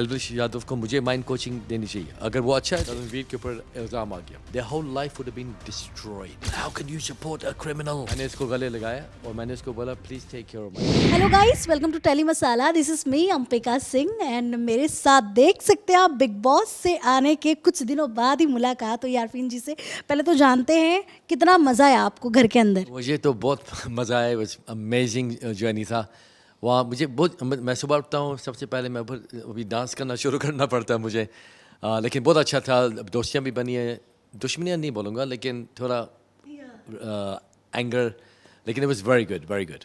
एल्विश यादव को मुझे mind coaching देनी चाहिए. अगर वो अच्छा है तो रणवीर के ऊपर इल्जाम आ गया. Their whole life would have been destroyed. How can you support a criminal? मैंने इसको गले लगाया और मैंने इसको बोला please take care of my. Hello guys, welcome to Telly Masala. This is me Ampika Singh and मेरे साथ देख सकते हैं आप बिग बॉस से आने के कुछ दिनों बाद ही मुलाकात हुई आरफीन जी से. पहले तो जानते हैं कितना मज़ा आया आपको घर के अंदर. मुझे तो बहुत मज़ा आया. वाज अमेजिंग जर्नी था वहाँ. मुझे बहुत मैं सुबह उठता हूँ सबसे पहले मैं अभी डांस करना शुरू करना पड़ता है मुझे. लेकिन बहुत अच्छा था. दोस्तियाँ भी बनी है. दुश्मनियाँ नहीं बोलूँगा लेकिन थोड़ा एंगर. लेकिन it was very good, very good.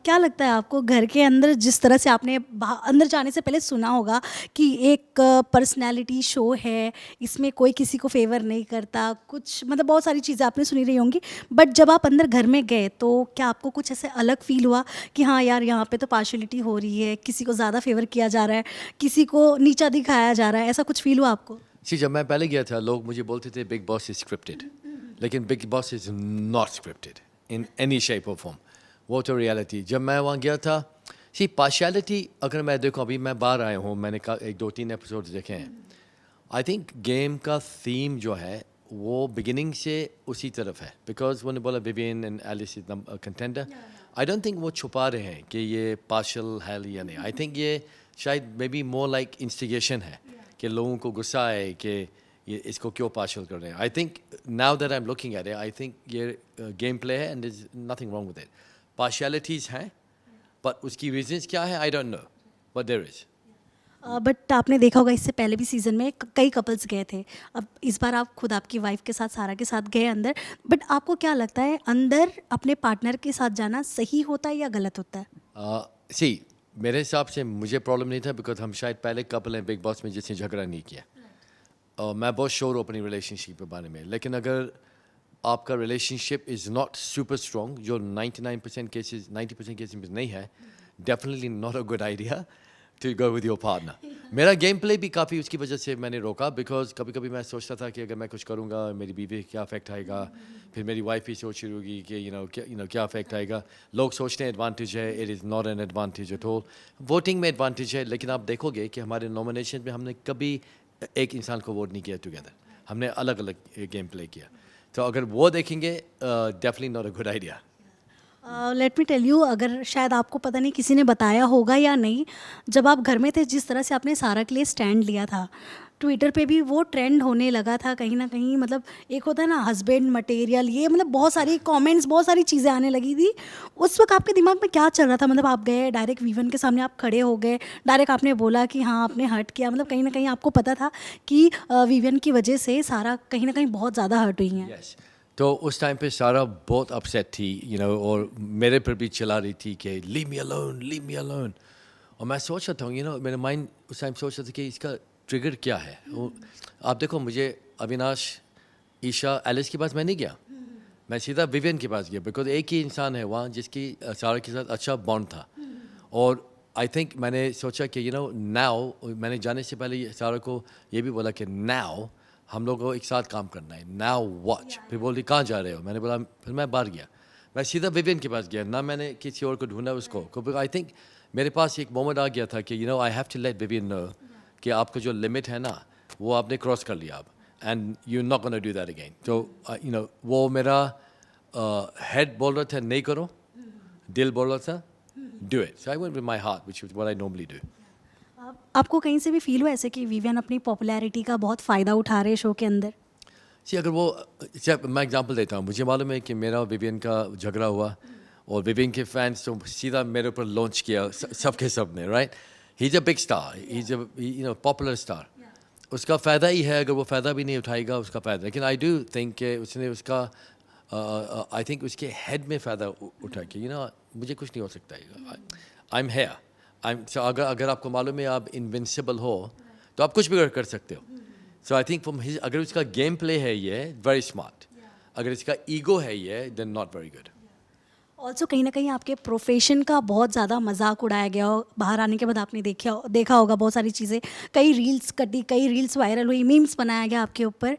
क्या लगता है आपको घर के अंदर जिस तरह से आपने अंदर जाने से पहले सुना होगा कि एक पर्सनैलिटी शो है, इसमें कोई किसी को फेवर नहीं करता, कुछ मतलब बहुत सारी चीज़ें आपने सुनी रही होंगी. बट जब आप अंदर घर में गए तो क्या आपको कुछ ऐसे अलग फील हुआ कि हाँ यार यहाँ पे तो पार्शलिटी हो रही है, किसी को ज़्यादा फेवर किया जा रहा है, किसी को नीचा दिखाया जा रहा है, ऐसा कुछ फील हुआ आपको? जी, जब मैं पहले गया था लोग मुझे बोलते थे बिग बॉस इज स्क्रिप्टेड. लेकिन big boss is not scripted in any shape और फॉर्म. वो तो रियलिटी. जब मैं वहाँ गया था सी पार्शियलिटी अगर मैं देखूँ, अभी मैं बाहर आया हूँ, मैंने एक दो तीन एपिसोड देखे हैं. आई थिंक गेम का थीम जो है वो बिगिनिंग से उसी तरफ है. बिकॉज उन्होंने बोला Vivian and Alice is contender. I don't think वो छुपा रहे हैं कि ये पार्शल है या नहीं. आई थिंक ये शायद may be more like instigation है कि लोगों को गुस्सा है कि ये इसको क्यों पार्शल कर रहे हैं. I think now that I am looking at it, I think ये गेम प्ले है and is nothing wrong with it. Partialities हैं बट उसकी रीजंस क्या है I don't know, but there is. But आपने देखा होगा इससे पहले भी सीज़न में कई कपल्स गए थे. अब इस बार आप खुद आपकी वाइफ के साथ, सारा के साथ गए अंदर. बट आपको क्या लगता है अंदर अपने पार्टनर के साथ जाना सही होता है या गलत होता है? सी मेरे हिसाब से मुझे प्रॉब्लम नहीं था बिकॉज हम शायद पहले कपल हैं बिग बॉस में जिसने झगड़ा नहीं किया. मैं बहुत श्योर हूँ अपनी रिलेशनशिप के बारे में. लेकिन अगर आपका relationship is not super strong, जो 99% केसेस 90% केसेस में नहीं है, definitely not a good idea to go with your partner. मेरा गेम प्ले भी काफ़ी उसकी वजह से मैंने रोका. बिकॉज कभी कभी मैं सोचता था कि अगर मैं कुछ करूँगा मेरी बीवी क्या अफेक्ट आएगा. फिर मेरी वाइफ भी सोच रही होगी कि क्या अफेक्ट आएगा. लोग सोचते हैं एडवांटेज है. It is not an advantage at all. Voting में एडवांटेज है लेकिन आप देखोगे कि हमारे नॉमिनेशन में हमने कभी एक इंसान को वोट नहीं किया टुगेदर. हमने अलग अलग गेम प्ले किया. तो अगर वो देखेंगे definitely not a good idea. Let me tell you, अगर शायद आपको पता नहीं किसी ने बताया होगा या नहीं, जब आप घर में थे जिस तरह से आपने सारा के लिए स्टैंड लिया था, ट्विटर पे भी वो ट्रेंड होने लगा था कहीं ना कहीं. मतलब एक होता है ना हस्बैंड मटेरियल, ये मतलब बहुत सारी कमेंट्स, बहुत सारी चीज़ें आने लगी थी. उस वक्त आपके दिमाग में क्या चल रहा था? मतलब आप गए डायरेक्ट वीवन के सामने, आप खड़े हो गए, डायरेक्ट आपने बोला कि हाँ आपने हर्ट किया. मतलब कहीं ना कहीं आपको पता था कि वीवन की वजह से सारा कहीं ना कहीं बहुत ज़्यादा हर्ट हुई हैं. yes. तो उस टाइम पे सारा बहुत अपसेट थी और मेरे पर भी चला रही थी कि leave me alone, leave me alone. और मैं सोच रहा था मेरा माइंड उस टाइम सोच रहा था कि इसका ट्रिगर क्या है. आप देखो मुझे अविनाश, ईशा, एलिस के पास मैं नहीं गया. मैं सीधा विवियन के पास गया बिकॉज एक ही इंसान है वहाँ जिसकी सारा के साथ अच्छा बॉन्ड था. और आई थिंक मैंने सोचा कि नाउ मैंने जाने से पहले सारा को ये भी बोला कि नाउ हम लोग को एक साथ काम करना है. Now watch. फिर बोली कहाँ जा रहे हो. मैंने बोला, फिर मैं बाहर गया. मैं सीधा विवियन के पास गया, ना मैंने किसी और को ढूंढा उसको. आई थिंक मेरे पास एक मोमेंट आ गया था कि I have to let Vivian know कि आपका जो लिमिट है ना वो आपने क्रॉस कर लिया अब, and you not gonna do that again. तो वो मेरा हेड बोल रहा था नहीं करो, दिल बोल रहा था do it. So I went with my heart which is what I normally do. आपको कहीं से भी फील हुआ ऐसे कि विवियन अपनी पॉपुलैरिटी का बहुत फ़ायदा उठा रहे शो के अंदर? अगर वो मैं एग्जांपल देता हूँ. मुझे मालूम है कि मेरा विवियन का झगड़ा हुआ और विवियन के फैंस तो सीधा मेरे ऊपर लॉन्च किया सबके सब ने. Right, he is a big star, he is a popular star. उसका फ़ायदा ही है. अगर वो फ़ायदा भी नहीं उठाएगा उसका फ़ायदा. लेकिन आई डू थिंक कि उसने उसका आई थिंक उसके हेड में फ़ायदा उठा के मुझे कुछ नहीं हो सकता है. I am here. अगर आपको मालूम है आप इनविंसिबल हो तो आप कुछ भी कर सकते हो. सो आई थिंक फ्रॉम हिज, अगर उसका गेम प्ले है ये वेरी स्मार्ट. अगर इसका ईगो है ये then not very good. Also कहीं ना कहीं आपके प्रोफेशन का बहुत ज़्यादा मजाक उड़ाया गया हो. बाहर आने के बाद आपने देखा होगा बहुत सारी चीज़ें, कई रील्स वायरल हुई, मीम्स बनाया गया आपके ऊपर.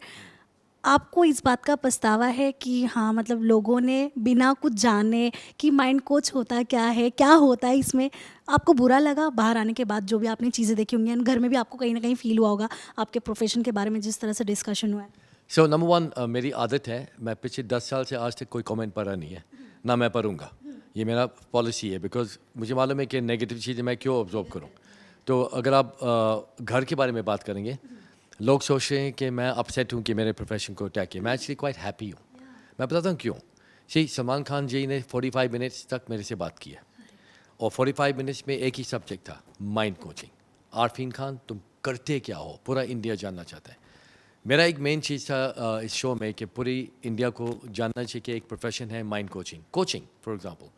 आपको इस बात का पछतावा है कि हाँ मतलब लोगों ने बिना कुछ जाने कि माइंड कोच होता क्या है, क्या होता है इसमें, आपको बुरा लगा बाहर आने के बाद? जो भी आपने चीज़ें देखी होंगी एंड घर में भी आपको कहीं ना कहीं फील हुआ होगा आपके प्रोफेशन के बारे में जिस तरह से डिस्कशन हुआ है। सो नंबर वन, मेरी आदत है, मैं पिछले 10 साल से आज तक कोई कमेंट पढ़ा नहीं है, ना मैं पढ़ूंगा। ये मेरा पॉलिसी है, बिकॉज मुझे मालूम है कि नेगेटिव चीज़ें मैं क्यों ऑब्जॉर्व करूं। तो अगर आप घर के बारे में बात करेंगे, लोग सोच रहे हैं कि मैं अपसेट हूं कि मेरे प्रोफेशन को अटैक किया। मैं एक्चुअली क्वाइट हैप्पी हूँ। मैं बताता हूँ क्यों। सी, सलमान खान जी ने 45 मिनट्स तक मेरे से बात की है, और 45 मिनट्स में एक ही सब्जेक्ट था, माइंड कोचिंग। आरफीन खान, तुम करते क्या हो, पूरा इंडिया जानना चाहता है। मेरा एक मेन चीज़ था इस शो में कि पूरी इंडिया को जानना चाहिए कि एक प्रोफेशन है माइंड कोचिंग फॉर एग्जांपल।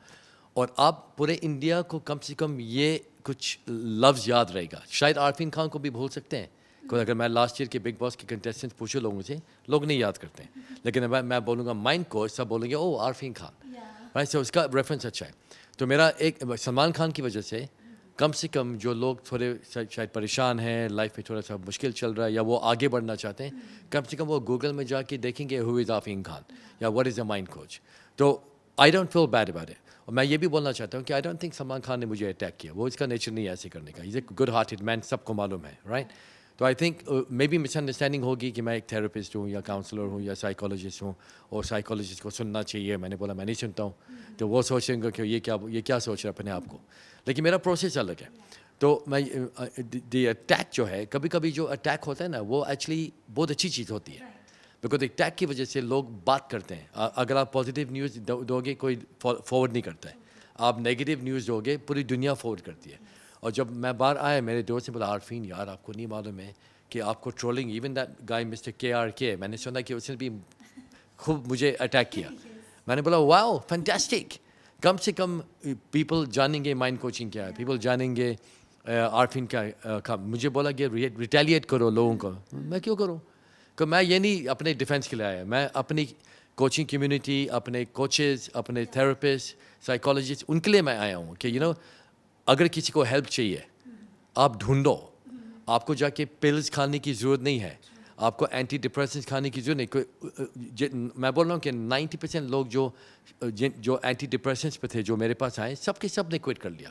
और आप पूरे इंडिया को कम से कम ये कुछ लफ्ज़ याद रहेगा। शायद आरफीन खान को भी भूल सकते हैं, क्योंकि अगर मैं लास्ट ईयर के बिग बॉस के कंटेस्टेंट पूछूं लोगों से, लोग नहीं याद करते हैं। लेकिन अगर मैं बोलूँगा माइंड कोच, सब बोलेंगे ओ आरफीन खान, राइट। सो उसका रेफरेंस अच्छा है। तो मेरा एक सलमान खान की वजह से कम जो लोग थोड़े शायद परेशान हैं, लाइफ में थोड़ा सा मुश्किल चल रहा है, या वो आगे बढ़ना चाहते हैं, कम से कम वो गूगल में जाके देखेंगे हु इज़ आरफीन खान या what is a mind coach. तो I don't feel bad about it. और मैं ये भी बोलना चाहता हूँ कि I don't think Salman Khan ने मुझे अटैक किया। वो इसका नेचर नहीं है ऐसे करने का। Is a good hearted man, सबको मालूम है, राइट। तो I think may be misunderstanding होगी कि मैं एक थेरेपिस्ट हूँ या काउंसलर हूँ या साइकोलॉजिस्ट हूँ, और साइकोलॉजिस्ट को सुनना चाहिए। मैंने बोला मैं नहीं सुनता हूँ। तो वो सोचेंगे कि ये क्या सोच रहा है अपने आप को। लेकिन मेरा प्रोसेस अलग है। तो मैं द अटैक जो है, कभी कभी जो अटैक होता है ना, वो एक्चुअली बहुत अच्छी चीज़ होती है। बिकॉज अटैक की वजह से लोग बात करते हैं। अगर आप पॉजिटिव न्यूज़ दोगे, कोई फॉरवर्ड नहीं करता है। आप नेगेटिव न्यूज़ दोगे, पूरी दुनिया फॉरवर्ड करती है। और जब मैं बाहर आया, मेरे दोस्त ने बोला आरफीन यार, आपको नहीं मालूम है कि आपको trolling, even that guy mister KRK, मैंने सुना कि उसने भी खूब मुझे अटैक किया। मैंने बोला वाओ फैंटास्टिक, कम से कम पीपल जानेंगे माइंड कोचिंग क्या है, पीपल जानेंगे आरफीन का। मुझे बोला कि रिटेलिएट करो लोगों को। मैं क्यों करूं? कि मैं ये नहीं अपने डिफेंस के लिए आया। मैं अपनी कोचिंग कम्युनिटी, अपने कोचेस, अपने थेरेपिस्ट, साइकोलॉजिस्ट, उनके लिए मैं आया हूँ कि अगर किसी को हेल्प चाहिए, आप ढूंढो। आपको जाके पिल्स खाने की ज़रूरत नहीं है, आपको एंटी डिप्रेसेंट्स खाने की जरूरत नहीं। मैं बोल रहा हूँ कि 90% लोग जो एंटी डिप्रेसेंट्स पे थे, जो मेरे पास आए, सब ने क्विट कर लिया।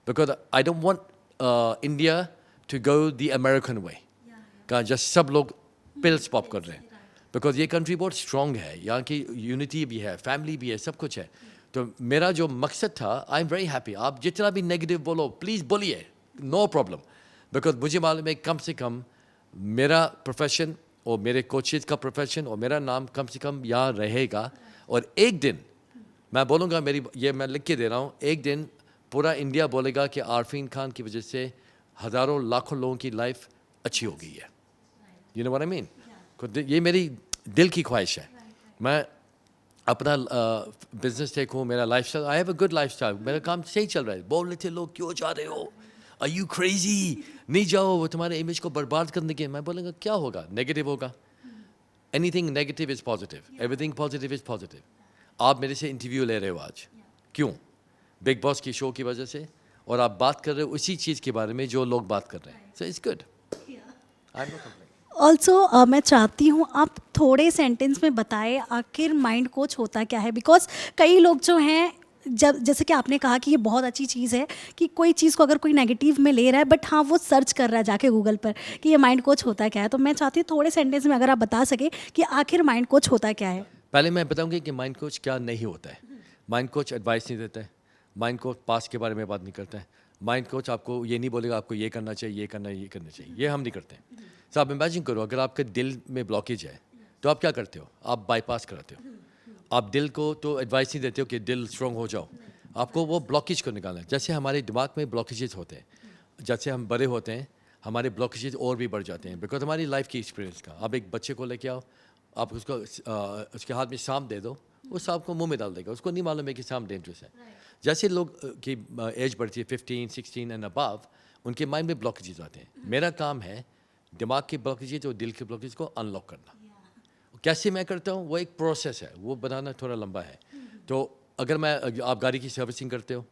Because I don't want India to go the American way का, जस्ट सब लोग पिल्स पॉप कर रहे हैं। बिकॉज ये कंट्री बहुत स्ट्रॉन्ग है, यहाँ की यूनिटी भी है, फैमिली भी है, सब कुछ है। तो मेरा जो मकसद था, आई एम वेरी हैप्पी। आप जितना भी नेगेटिव बोलो प्लीज़ बोलिए, नो प्रॉब्लम। बिकॉज मुझे मालूम है कम से कम मेरा प्रोफेशन और मेरे कोचेज का प्रोफेशन और मेरा नाम कम से कम यहाँ रहेगा। और एक दिन मैं बोलूँगा, मैं लिख के दे रहा हूँ, एक दिन पूरा इंडिया बोलेगा कि आरफीन खान की वजह से हज़ारों लाखों लोगों की लाइफ अच्छी हो गई है। You know what I mean? ये मेरी दिल की ख्वाहिश है। मैं अपना बिजनेस देखूँ, मेरा lifestyle, I have a good lifestyle, मेरा काम सही चल रहा है। बोल रहे थे लोग क्यों जा रहे हो, आर यू क्रेजी, नहीं जाओ, वो तुम्हारे इमेज को बर्बाद करने के। मैं बोलूँगा क्या होगा, नेगेटिव होगा। Anything negative is positive, everything positive is positive. आप मेरे से इंटरव्यू ले रहे हो आज, क्यों? बिग बॉस की शो की वजह से, और आप बात कर रहे हो उसी चीज़ के बारे में जो लोग बात कर रहे हैं। So it's good, I am not complaining. Also मैं चाहती हूँ आप थोड़े सेंटेंस में बताएं आखिर माइंड कोच होता क्या है। बिकॉज कई लोग जो हैं, जब जैसे कि आपने कहा कि ये बहुत अच्छी चीज़ है कि कोई चीज़ को अगर कोई नेगेटिव में ले रहा है, बट हाँ वो सर्च कर रहा है जाके गूगल पर कि ये माइंड कोच होता क्या है। तो मैं चाहती हूँ थोड़े सेंटेंस में अगर आप बता सके कि आखिर माइंड कोच होता क्या है। पहले मैं बताऊंगी कि माइंड कोच क्या नहीं होता है। माइंड कोच एडवाइस नहीं देता है। माइंड कोच पास के बारे में बात नहीं करता है। माइंड कोच आपको ये नहीं बोलेगा आपको ये करना चाहिए, ये करना चाहिए, ये हम नहीं करते हैं। तो आप इमेजिन करो, अगर आपके दिल में ब्लॉकेज है तो आप क्या करते हो? आप बाईपास कराते हो। आप दिल को तो एडवाइस नहीं देते हो कि दिल स्ट्रॉन्ग हो जाओ, आपको वो ब्लॉकेज को निकालना है। जैसे हमारे दिमाग में ब्लॉकेजेस होते हैं, जैसे हम बड़े होते हैं हमारे ब्लॉकेजेस और भी बढ़ जाते हैं, बिकॉज हमारी लाइफ की एक्सपीरियंस का। आप एक बच्चे को लेके आओ, आप उसको उसके हाथ में सांप दे दो, वो सांप को मुंह में डाल देगा, उसको नहीं मालूम है कि सांप डेंजरस है। जैसे लोग की एज बढ़ती है 15, 16 एंड अबव, उनके माइंड में ब्लॉकेजेस आते हैं। मेरा काम है दिमाग के ब्लॉकेजेस और दिल के ब्लॉकेजेस को अनलॉक करना। कैसे मैं करता हूँ, वो एक प्रोसेस है, वो बनाना थोड़ा लंबा है। तो अगर आप गाड़ी की सर्विसिंग करते हो,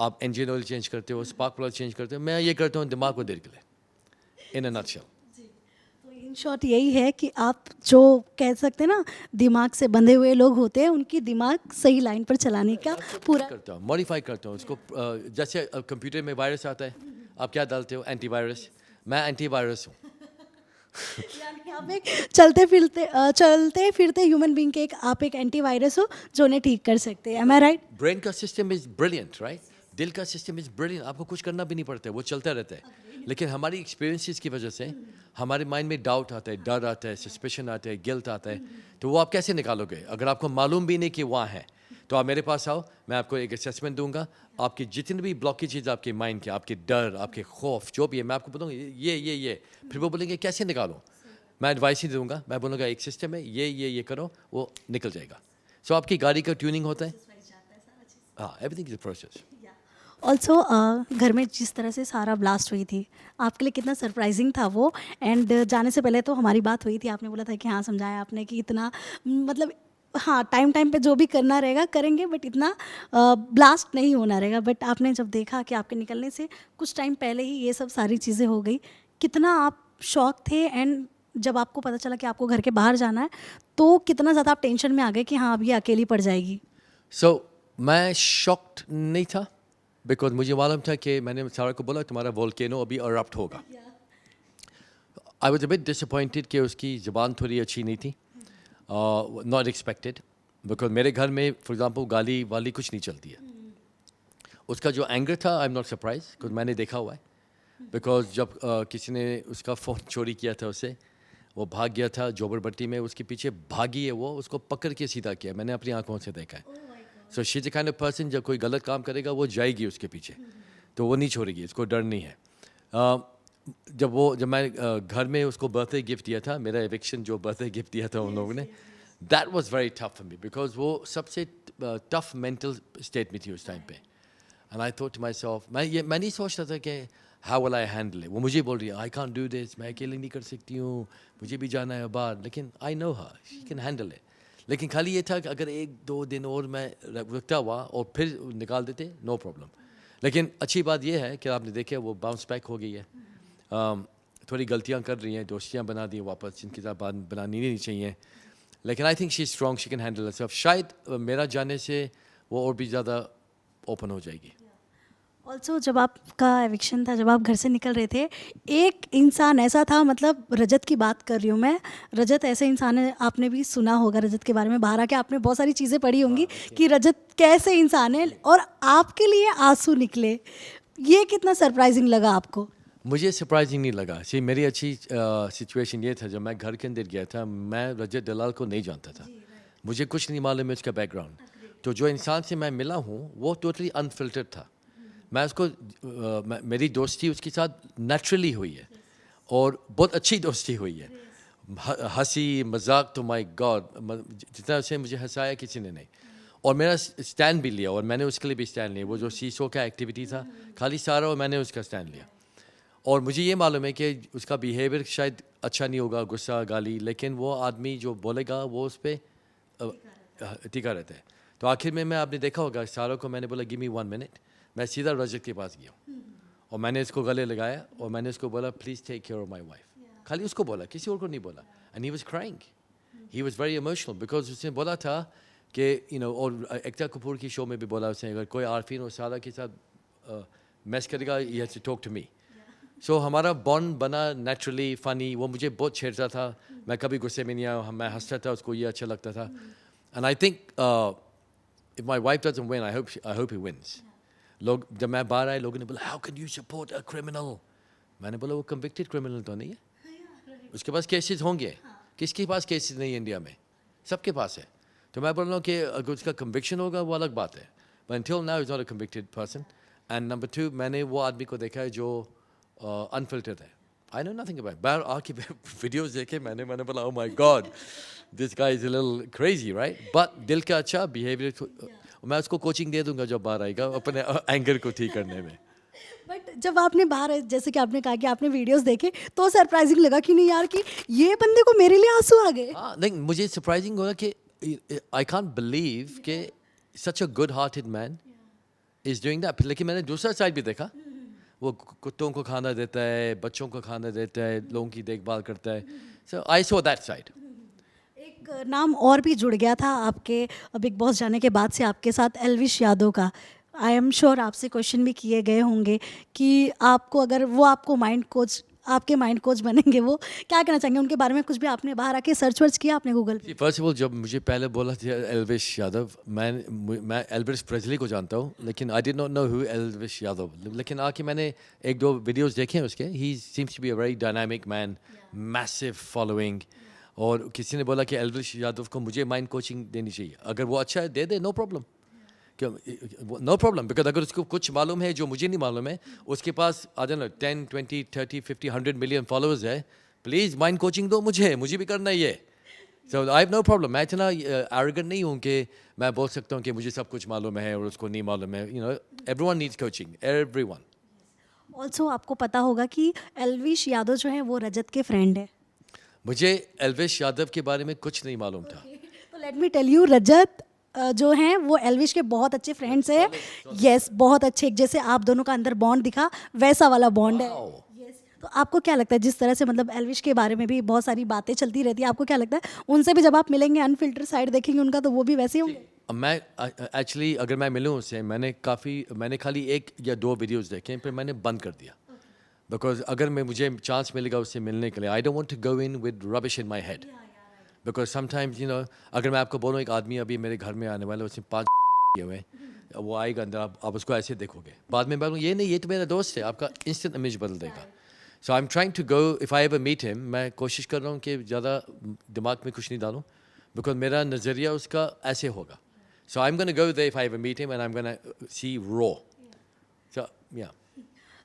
आप इंजन ऑयल चेंज करते हो, स्पार्क प्लग चेंज करते हो, मैं ये करता हूँ दिमाग को देर के लिए, इन अ नटशेल। तो इन शॉर्ट यही है कि आप जो कह सकते हैं ना, दिमाग से बंधे हुए लोग होते हैं, उनकी दिमाग सही लाइन पर चलाने का पूरा करता हूँ, मॉडिफाई करता हूँ उसको। जैसे कंप्यूटर में वायरस आता है, आप क्या डालते हो? एंटीवायरस। मैं एंटीवायरस हूँ। यानी आप एक चलते फिरते ह्यूमन बीइंग के आप एक एंटीवायरस हो जो उन्हें ठीक कर सकते हैं। एम आई राइट? ब्रेन का सिस्टम इज ब्रिलियंट, राइट? दिल का सिस्टम इज ब्रिलियंट, आपको कुछ करना भी नहीं पड़ता है, वो चलता रहता है। लेकिन हमारी एक्सपीरियंसेस की वजह से हमारे माइंड में डाउट आता है, डर आता है, सस्पेशन आता है, गिल्ट आता है, तो वो आप कैसे निकालोगे? अगर आपको मालूम भी नहीं कि वहाँ है, तो आप मेरे पास आओ, मैं आपको एक असेसमेंट दूंगा। आपकी जितने भी ब्लॉकेजेज आपके माइंड के, आपके डर, आपके खौफ जो भी है, मैं आपको बताऊँगा ये। फिर वो बोलेंगे कैसे निकालो? मैं एडवाइस ही दूंगा, मैं बोलूँगा एक सिस्टम है, ये करो, वो निकल जाएगा। सो आपकी गाड़ी का ट्यूनिंग होता है, हाँ, everything is a process. Also घर में जिस तरह से सारा ब्लास्ट हुई थी, आपके लिए कितना सरप्राइजिंग था वो? एंड जाने से पहले तो हमारी बात हुई थी, आपने बोला था कि हाँ, समझाया आपने कि इतना मतलब हाँ, टाइम पे जो भी करना रहेगा करेंगे, बट इतना ब्लास्ट नहीं होना रहेगा। बट आपने जब देखा कि आपके निकलने से कुछ टाइम पहले ही ये सब सारी चीज़ें हो गई, कितना आप शॉक थे? एंड जब आपको पता चला कि आपको घर के बाहर जाना है, तो कितना ज़्यादा आप टेंशन में आ गए कि हाँ, अब ये अकेली पड़ जाएगी? सो मैं शॉक्ड नहीं था, बिकॉज मुझे मालूम था कि मैंने सारा को बोला तुम्हारा वोल्केनो अभी अरप्ट होगा। I was a bit disappointed कि उसकी ज़बान थोड़ी अच्छी नहीं थी, नॉट एक्सपेक्टेड, बिकॉज मेरे घर में फॉर एग्जांपल गाली वाली कुछ नहीं चलती है। उसका जो एंगर था, I am not surprise, because मैंने देखा हुआ है। बिकॉज जब किसी ने उसका फ़ोन चोरी किया था उससे, वो भाग गया था जोबरबट्टी में, उसके पीछे भागी है वो, उसको पकड़ के सीधा किया, मैंने अपनी आंखों से देखा है। So she is the kind of person, जब कोई गलत काम करेगा वो जाएगी उसके पीछे, तो वो नहीं छोड़ेगी, उसको डर नहीं है। जब मैं घर में उसको बर्थडे गिफ्ट दिया था, मेरा एविक्शन जो बर्थडे गिफ्ट दिया था उन लोगों ने, that was very tough for me, because वो सबसे टफ मेंटल स्टेट में थी उस टाइम पे। And I thought to myself, मैं नहीं सोचता था कि how will I handle it. वो मुझे बोल रही है आई कांट डू दिस, मैं अकेले नहीं कर सकती हूँ, मुझे भी जाना है बाहर, लेकिन I know her, she can handle it. लेकिन खाली ये था कि अगर 1-2 दिन और मैं रुकता हुआ और फिर निकाल देते, नो प्रॉब्लम। लेकिन अच्छी बात यह है कि आपने देखा वो बाउंस बैक हो गई है। थोड़ी गलतियां कर रही हैं, दोस्तियां बना दी वापस, जिनके साथ बात बनानी नहीं चाहिए। लेकिन आई think she is strong, she can handle herself. शायद मेरा जाने से वो और भी ज़्यादा ओपन हो जाएगी। ऑल्सो जब आपका एविक्शन था, जब आप घर से निकल रहे थे, एक इंसान ऐसा था, मतलब रजत की बात कर रही हूँ मैं, रजत ऐसे इंसान है, आपने भी सुना होगा रजत के बारे में, बाहर आके आपने बहुत सारी चीज़ें पढ़ी होंगी कि रजत कैसे इंसान है, और आपके लिए आंसू निकले। ये कितना सरप्राइजिंग लगा आपको? मुझे सरप्राइजिंग नहीं लगा। सी मेरी अच्छी सिचुएशन ये था, जब मैं घर के अंदर गया था, मैं रजत दलाल को नहीं जानता था, मुझे कुछ नहीं मालूम है उसका बैकग्राउंड। तो जो इंसान से मैं मिला हूँ वो टोटली अनफिल्टर्ड था। मैं उसको मेरी दोस्ती उसके साथ नेचुरली हुई है, और बहुत अच्छी दोस्ती हुई है। हंसी मजाक, तो माय गॉड, जितना उसे मुझे हंसाया किसी ने नहीं। और मेरा स्टैंड भी लिया, और मैंने उसके लिए भी स्टैंड लिया। वो जो सीसो का एक्टिविटी था, खाली सारा और मैंने उसका स्टैंड लिया। और मुझे ये मालूम है कि उसका बिहेवियर शायद अच्छा नहीं होगा, गुस्सा गाली, लेकिन वो आदमी जो बोलेगा वो उस पर टिका रहता है। तो आखिर में आपने देखा होगा, सारा को मैंने बोला गिव मी 1 मिनट, मैं सीधा रजत के पास गया और मैंने इसको गले लगाया और मैंने उसको बोला please take care of my wife. खाली उसको बोला, किसी और को नहीं बोला। And he was crying, he was very emotional, because उसने बोला था कि और एकता कपूर की शो में भी बोला उसने, अगर कोई आरफीन और सारा के साथ मैस करेगा, he has to talk to me. So हमारा बॉन्ड बना नेचुरली, फ़नी। वो मुझे बहुत छेड़ता था, मैं कभी गुस्से में नहीं आया, मैं हंसता था, उसको ये अच्छा लगता था। And I think if my wife doesn't win, I hope he wins. लोग जब मैं बाहर आए, लोगों ने बोला how can you support a criminal. मैंने बोला वो कन्विक्टेड क्रिमिनल तो नहीं है, उसके पास केसेस होंगे। किसके पास केसेस नहीं है इंडिया में? सबके पास है। तो मैं बोल रहा हूँ कि अगर उसका कन्विक्शन होगा वो अलग बात है, but until now he's not a convicted person. And number 2, मैंने वो आदमी को देखा है जो अनफिल्टर्ड है। आई नो नथिंग अबाउट, बाहर आके वीडियोस देखे मैंने बोला oh my God, this guy is a little crazy, right? But दिल का अच्छा बिहेवियर। मैं उसको कोचिंग दे दूंगा जब बाहर आएगा अपने एंगर को ठीक करने में। बट जब आपने बाहर, जैसे कि आपने कहा कि आपने वीडियोस देखे, तो सरप्राइजिंग लगा कि नहीं यार, कि ये बंदे को मेरे लिए आंसू आ गए। हाँ, लेकिन मुझे सरप्राइजिंग होगा कि आई कांट बिलीव कि such a good hearted man is doing that. लेकिन मैंने दूसरा साइड भी देखा, वो कुत्तों को खाना देता है, बच्चों को खाना देता है, लोगों की देखभाल करता है. So I saw that side. एक नाम और भी जुड़ गया था आपके बिग बॉस जाने के बाद से आपके साथ, एल्विश यादव का. आई एम श्योर आपसे क्वेश्चन भी किए गए होंगे कि आपको अगर वो आपको माइंड कोच, आपके माइंड कोच बनेंगे, वो क्या कहना चाहेंगे उनके बारे में? कुछ भी आपने बाहर आके सर्च वर्च किया आपने गूगल पे? फर्स्ट ऑफ ऑल जब मुझे पहले बोला था एल्विश यादव, मैं एल्विस प्रेस्ली को जानता हूँ, लेकिन I did not know who Elvish Yadav. लेकिन आके मैंने एक दो वीडियोस देखे हैं उसके. He seems to be a very dynamic man, massive following. और किसी ने बोला कि एल्विश यादव को मुझे माइंड कोचिंग देनी चाहिए. अगर वो अच्छा है दे दे, no problem. No problem, because अगर उसको कुछ मालूम है जो मुझे नहीं मालूम है, उसके पास I don't know 10 20 30 50 100 million followers है, प्लीज़ माइंड कोचिंग दो मुझे भी करना ही है. So I have no problem. मैं इतना एरोगेंट नहीं हूँ कि मैं बोल सकता हूँ कि मुझे सब कुछ मालूम है और उसको नहीं मालूम है. You know, everyone needs coaching, everyone. Also आपको पता होगा कि एल्विश यादव जो है वो रजत के फ्रेंड है. मुझे एल्विश यादव के बारे में कुछ नहीं मालूम था. तो लेट मी टेल यू, रजत जो हैं वो एल्विश के बहुत अच्छे फ्रेंड्स हैं. यस, बहुत अच्छे. एक जैसे आप दोनों का अंदर बॉन्ड दिखा वैसा वाला बॉन्ड है. Wow. Yes. तो आपको क्या लगता है, जिस तरह से मतलब एल्विश के बारे में भी बहुत सारी बातें चलती रहती है, आपको क्या लगता है उनसे भी जब आप मिलेंगे, अनफिल्टर साइड देखेंगे उनका, तो वो भी वैसे ही होंगे? मैं एक्चुअली अगर मैं मिलूँ उससे, मैंने खाली एक या दो वीडियोस देखे, फिर मैंने बंद कर दिया. बिकॉज अगर मुझे चांस मिलेगा उससे मिलने के लिए, I don't want to go in with rubbish in my head. Because sometimes you know, अगर मैं आपको बोलूँ एक आदमी अभी मेरे घर में आने वाला है, उसने 5 किए हुए हैं, वो आएगा अंदर, आप उसको ऐसे देखोगे, बाद में बोलूँ ये नहीं, ये तो मेरा दोस्त है, आपका इंस्टेंट इमेज बदल देगा. So I am trying to go, if I ever meet him, मैं कोशिश कर रहा हूँ कि ज़्यादा दिमाग में कुछ नहीं डालूँ, बिकॉज मेरा नज़रिया उसका ऐसे होगा. So I am gonna go there if I ever meet him and I am gonna see raw. So yeah,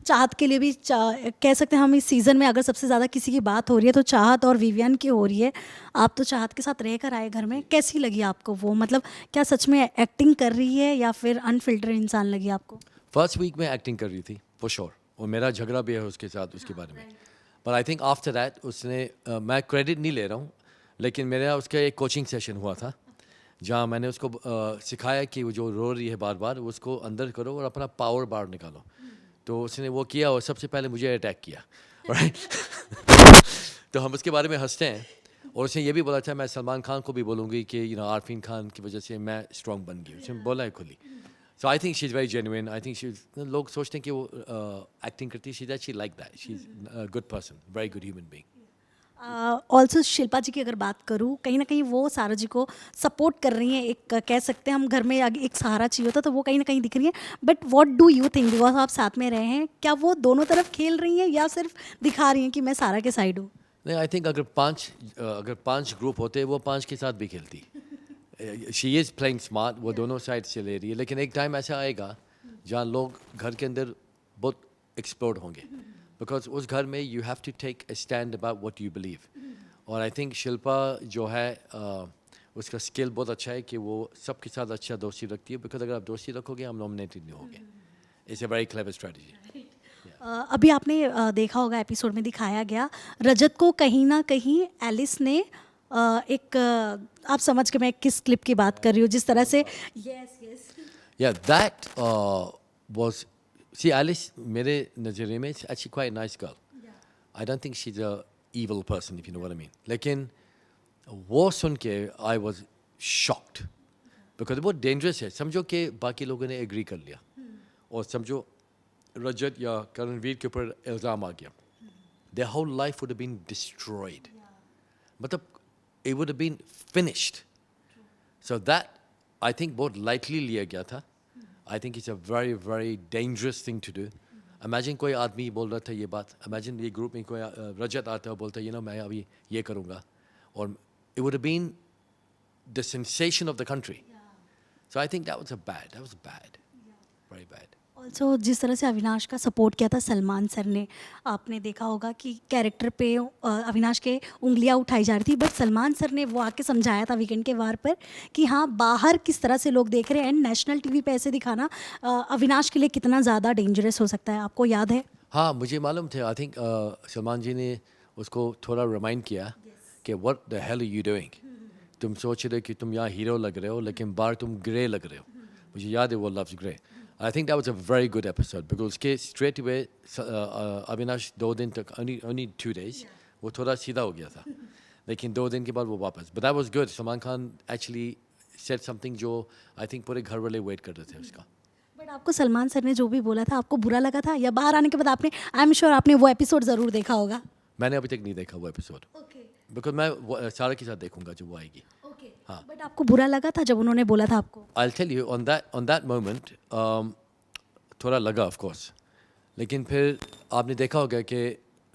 Chahat के लिए भी कह सकते हैं हम इस सीज़न में, अगर सबसे ज़्यादा किसी की बात हो रही है तो चाहत और विवियन की हो रही है. आप तो चाहत के साथ रहकर आए घर में, कैसी लगी आपको वो? मतलब क्या सच में एक्टिंग कर रही है या फिर अनफिल्टर इंसान लगी आपको? फर्स्ट वीक में एक्टिंग कर रही थी फॉर श्योर, और मेरा झगड़ा भी है उसके साथ उसके बारे में. पर आई थिंक आफ्टर दैट उसने मैं क्रेडिट नहीं ले रहा हूँ, लेकिन मेरा उसका एक कोचिंग सेशन हुआ था जहाँ मैंने उसको सिखाया कि वो जो रो रही है बार बार, उसको अंदर करो और अपना पावर बाहर निकालो. तो उसने वो किया और सबसे पहले मुझे अटैक किया, राइट. तो हम उसके बारे में हंसते हैं. और उसने ये भी बोला था मैं सलमान खान को भी बोलूँगी कि यू नो आरफीन खान की वजह से मैं स्ट्रॉन्ग बन गई. उसने बोला है खुली. So I think she is very genuine. I think she, लोग सोचते हैं कि वो एक्टिंग करती है, she is actually like that. She is a good person, very good human being. Also Shilpa ji की अगर बात करूँ, कहीं ना कहीं वो सारा जी को सपोर्ट कर रही हैं. एक कह सकते हैं हम, घर में आगे एक सहारा चाहिए होता तो वो कहीं ना कहीं दिख रही है. But what do you think, because आप साथ में रहे हैं, क्या वो दोनों तरफ खेल रही हैं या सिर्फ दिखा रही हैं कि मैं सारा के साइड हूँ? नहीं, आई थिंक अगर पांच ग्रुप होते वो 5 के साथ भी खेलती. शी इज़ प्लेइंग स्मार्ट, वो दोनों साइड से ले रही है. लेकिन एक टाइम ऐसा आएगा जहाँ लोग घर के अंदर बहुत एक्सप्लोर होंगे, बिकॉज उस घर में you have to take a stand about what you believe. और आई थिंक शिल्पा जो है उसका स्किल बहुत अच्छा है कि वो सबके साथ अच्छा दोस्ती रखती है. बिकॉज अगर आप दोस्ती रखोगे हम नॉमिनेटेड नहीं होंगे. It's a very clever strategy. अभी आपने देखा होगा, एपिसोड में दिखाया गया, रजत को कहीं ना कहीं एलिस ने एक आप समझ के मैं किस क्लिप की बात कर रही हूँ, जिस तरह से yes yes Yeah, that was, see, Alice, मेरे नज़रिए में it's actually quite a nice girl. I don't think she's a evil person, if you know what I mean. लेकिन वो सुन के I was shocked. Because बहुत dangerous है. समझो कि बाकी लोगों ने agree कर लिया. और समझो रजत या करणवीर के ऊपर इल्ज़ाम आ गया. Their whole life would have been destroyed. मतलब it would have been finished. So that, I think बहुत lightly लिया गया था. I think it's a very, very dangerous thing to do. Imagine कोई आदमी बोल रहा था ये बात. Imagine ये ग्रुप में कोई रजत आता है बोलता है, you know, मैं अभी ये करूँगा. और it would have been the sensation of the country. So I think that was bad. Very bad. Also जिस तरह से अविनाश का सपोर्ट किया था सलमान सर ने, आपने देखा होगा कि कैरेक्टर पे अविनाश के उंगलियां उठाई जा रही थी, बट सलमान सर ने वो आके समझाया था वीकेंड के वार पर कि हाँ, बाहर किस तरह से लोग देख रहे हैं, एंड नेशनल टीवी पे ऐसे दिखाना अविनाश के लिए कितना ज़्यादा डेंजरस हो सकता है. आपको याद है? हाँ, मुझे मालूम थे. आई थिंक सलमान जी ने उसको थोड़ा रिमाइंड किया कि what the hell are you doing. तुम सोच रहे हो कि तुम यहाँ हीरो लग रहे हो, लेकिन बाहर तुम ग्रे लग रहे हो. मुझे याद है वो लफ्ज़ grey. I think that was a very good episode because के straight away अविनाश 2 दिन तक only 2 days वो थोड़ा सीधा हो गया था लेकिन 2 दिन के बाद वो वापस but that was good. Salman Khan actually said something जो I think पूरे घर वाले wait कर रहे थे उसका. बट आपको सलमान सर ने जो भी बोला था आपको बुरा लगा था या बाहर आने के बाद आपने आई एम श्योर आपने वो एपिसोड ज़रूर देखा होगा. मैंने अभी तक नहीं देखा वो एपिसोड बिकॉज मैं सारा के साथ देखूंगा जब वो आएगी. हाँ. बट आपको बुरा लगा था जब उन्होंने बोला था आपको. I'll tell you on that moment थोड़ा लगा of course लेकिन फिर आपने देखा होगा कि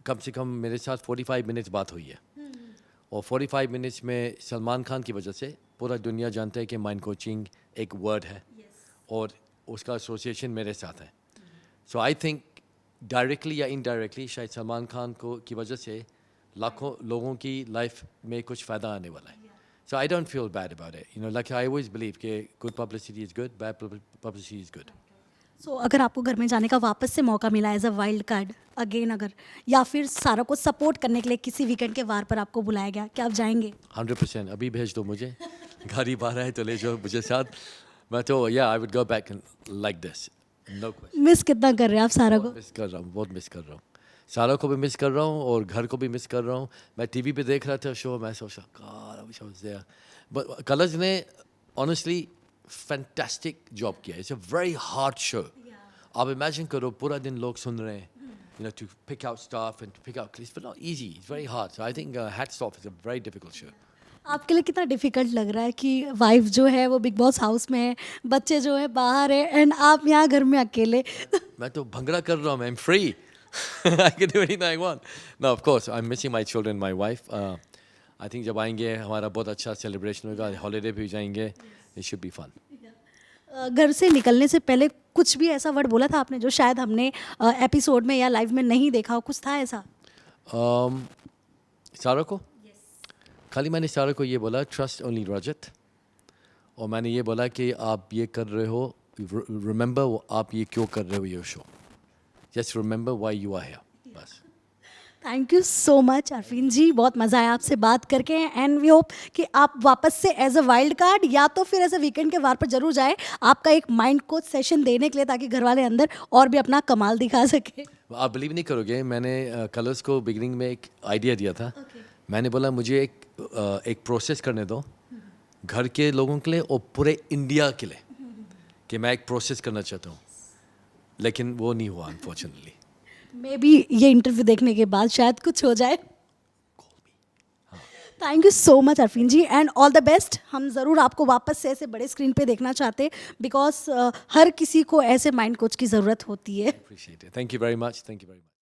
कम से कम मेरे साथ 45 मिनट्स बात हुई है और 45 मिनट्स में सलमान खान की वजह से पूरा दुनिया जानता है कि माइंड कोचिंग एक वर्ड है और उसका एसोसिएशन मेरे साथ है. सो आई थिंक डायरेक्टली या इनडायरेक्टली शायद सलमान खान को की वजह से लाखों लोगों की लाइफ में कुछ फ़ायदा आने वाला है. So I don't feel bad about it. You know, like I always believe that good publicity is good, bad publicity is good. सो अगर आपको घर में जाने का वापस से मौका मिला as a wild card again अगर या फिर सारा को सपोर्ट करने के लिए किसी वीकेंड के वार पर आपको बुलाया गया क्या आप जाएंगे? 100%. अभी भेज दो मुझे. गाड़ी बाहर है तो ले जाओ मुझे साथ. मैं तो yeah, I would go back and like this. No question. Miss कितना कर रहे हैं आप सारा को? मिस कर रहा हूँ, बहुत मिस कर रहा हूँ. सारा को भी मिस कर रहा हूँ और घर को भी मिस कर रहा हूँ. मैं टीवी पे देख रहा था शो मैं सोचा God I wish I was there. But colours ने honestly fantastic job किया. It's a very hard show. आप imagine करो पूरा दिन लोग सुन रहे हैं. You know, to pick out stuff and to pick out clips, but not easy. It's very hard. So I think hats off. It's a very difficult show. आपके लिए कितना डिफिकल्ट लग रहा है कि वाइफ जो है वो बिग बॉस हाउस में है, बच्चे जो है बाहर है एंड आप यहाँ घर में अकेले. मैं तो भंगड़ा कर रहा हूँ. I'm free. I can do anything I want. No, of course, I'm missing my children, my wife. I think जब आएंगे हमारा बहुत अच्छा सेलिब्रेशन होगा. हॉलीडे पे भी जाएंगे. It should be fun. घर से निकलने से पहले कुछ भी ऐसा वर्ड बोला था आपने जो शायद हमने एपिसोड में या लाइव में नहीं देखा हो? कुछ था ऐसा? सारा को खाली मैंने सारा को ये बोला ट्रस्ट ओनली रजत और मैंने ये बोला कि आप ये कर रहे हो रिमेंबर आप ये क्यों कर रहे हो ये show. Just remember why you are here. बस. Thank you so much Arfeen ji, बहुत मज़ा आया आपसे बात करके एंड वी होप कि आप वापस से एज अ वाइल्ड कार्ड या तो फिर एज अ वीकेंड के वार पर जरूर जाए आपका एक माइंड कोच सेशन देने के लिए ताकि घर वाले अंदर और भी अपना कमाल दिखा सके. आप बिलीव नहीं करोगे मैंने कलर्स को बिगिनिंग में एक आइडिया दिया था. मैंने बोला मुझे एक प्रोसेस करने दो घर के लोगों के लिए और पूरे इंडिया के लिए कि मैं एक प्रोसेस करना चाहता हूँ लेकिन वो नहीं हुआ अनफॉर्चुनेटली. मे बी ये इंटरव्यू देखने के बाद शायद कुछ हो जाए. Thank you so much Arfeen ji and all the best. हम ज़रूर आपको वापस से ऐसे बड़े स्क्रीन पे देखना चाहते बिकॉज हर किसी को ऐसे माइंड कोच की ज़रूरत होती है. Appreciate it. Thank you very much.